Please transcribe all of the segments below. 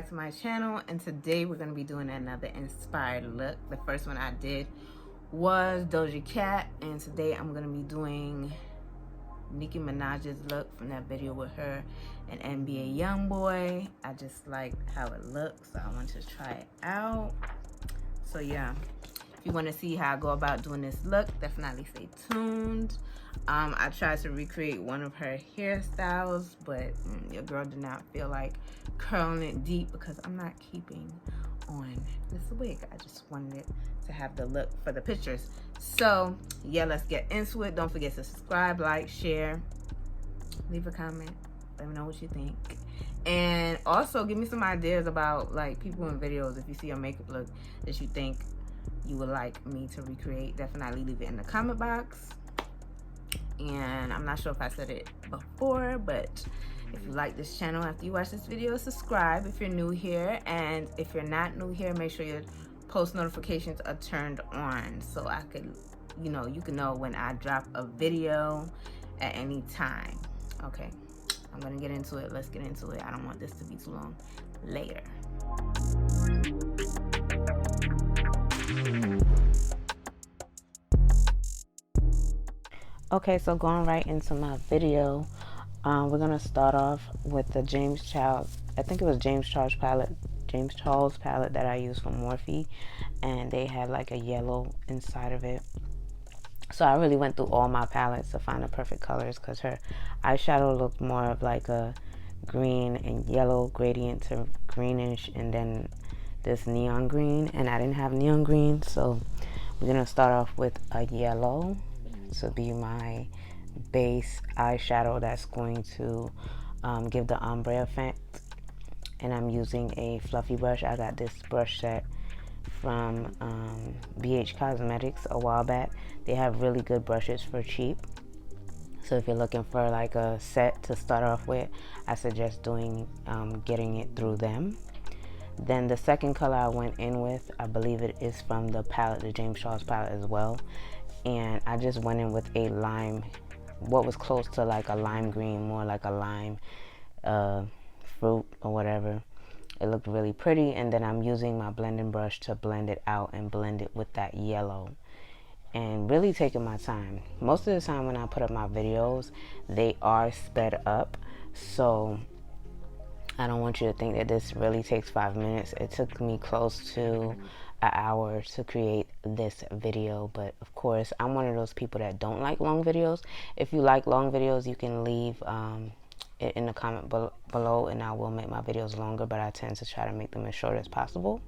back to my channel, and today we're going to be doing another inspired look. The first one I did was Doja Cat, and today I'm going to be doing Nicki Minaj's look from that video with her and NBA Youngboy. I just like how it looks, so I want to try it out. So yeah, if you want to see how I go about doing this look, definitely stay tuned. I tried to recreate one of her hairstyles, but your girl did not feel like curling it deep because I'm not keeping on this wig. I just wanted it to have the look for the pictures. So yeah, let's get into it. Don't forget to subscribe, like, share, leave a comment, let me know what you think, and also give me some ideas about like people in videos. If you see a makeup look that you think you would like me to recreate, definitely leave it in the comment box. And I'm not sure if I said it before, but if you like this channel after you watch this video, subscribe if you're new here, and if you're not new here, make sure your post notifications are turned on so I could, you can know when I drop a video at any time. Okay, I'm gonna get into it. Let's get into it. I don't want this to be too long later. Okay, so going right into my video, we're gonna start off with the James Charles. I think it was James Charles palette that I used for Morphe, and they had like a yellow inside of it. So I really went through all my palettes to find the perfect colors because her eyeshadow looked more of like a green and yellow gradient to greenish, and then this neon green, and I didn't have neon green, so we're gonna start off with a yellow to be my base eyeshadow that's going to give the ombre effect. And I'm using a fluffy brush. I got this brush set from BH Cosmetics a while back. They have really good brushes for cheap, so if you're looking for like a set to start off with, I suggest getting it through them. Then the second color I went in with, I believe it is from the palette, the James Charles palette as well, and I just went in with a lime, what was close to like a lime green, more like a lime fruit or whatever. It looked really pretty, and then I'm using my blending brush to blend it out and blend it with that yellow, and really taking my time. Most of the time when I put up my videos, they are sped up, so I don't want you to think that this really takes 5 minutes. It took me close to an hour to create this video, but of course I'm one of those people that don't like long videos. If you like long videos, you can leave it in the comment below, and I will make my videos longer, but I tend to try to make them as short as possible.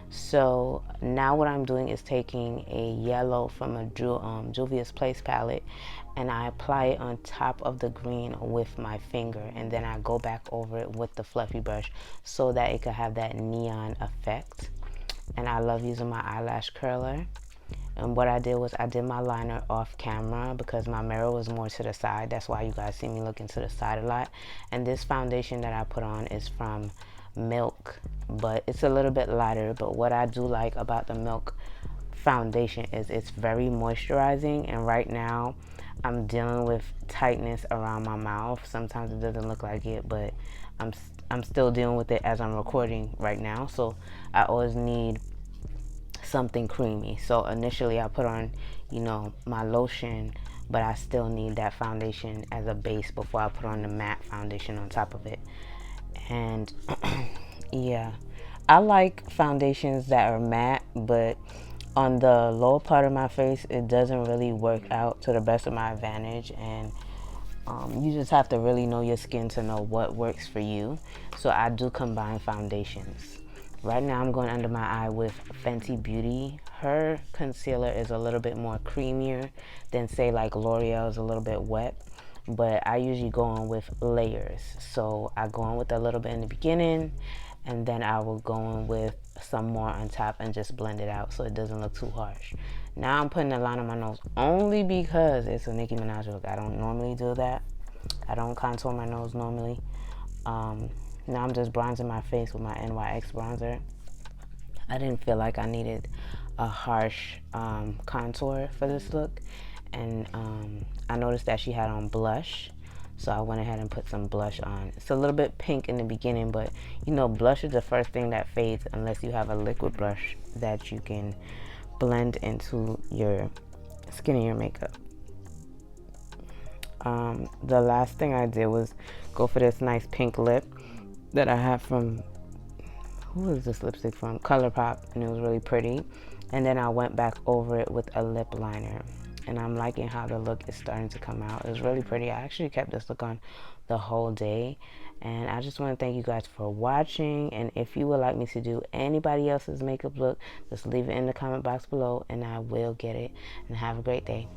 So now what I'm doing is taking a yellow from a Juvia's Place palette, and I apply it on top of the green with my finger, and then I go back over it with the fluffy brush so that it could have that neon effect. And I love using my eyelash curler. And what I did was I did my liner off camera because my mirror was more to the side. That's why you guys see me looking to the side a lot. And this foundation that I put on is from Milk, but it's a little bit lighter. But what I do like about the Milk foundation is it's very moisturizing, and right now I'm dealing with tightness around my mouth. Sometimes it doesn't look like it, but I'm still dealing with it as I'm recording right now, so I always need something creamy. So initially I put on, my lotion, but I still need that foundation as a base before I put on the matte foundation on top of it. And yeah, I like foundations that are matte, but on the lower part of my face, it doesn't really work out to the best of my advantage, and you just have to really know your skin to know what works for you. So I do combine foundations. Right now I'm going under my eye with Fenty Beauty. Her concealer is a little bit more creamier than say like L'Oreal is a little bit wet, but I usually go on with layers. So I go on with a little bit in the beginning, and then I will go on with some more on top and just blend it out so it doesn't look too harsh. Now I'm putting a line on my nose only because it's a Nicki Minaj look. I don't normally do that. I don't contour my nose normally. Now I'm just bronzing my face with my NYX bronzer. I didn't feel like I needed a harsh contour for this look, and I noticed that she had on blush, So I went ahead and put some blush on. It's a little bit pink in the beginning, but you know, blush is the first thing that fades unless you have a liquid blush that you can blend into your skin and your makeup. The last thing I did was go for this nice pink lip that I have from, who is this lipstick from? ColourPop, and it was really pretty. And then I went back over it with a lip liner, and I'm liking how the look is starting to come out. It's really pretty. I actually kept this look on the whole day, and I just want to thank you guys for watching. And if you would like me to do anybody else's makeup look, just leave it in the comment box below and I will get it. And have a great day.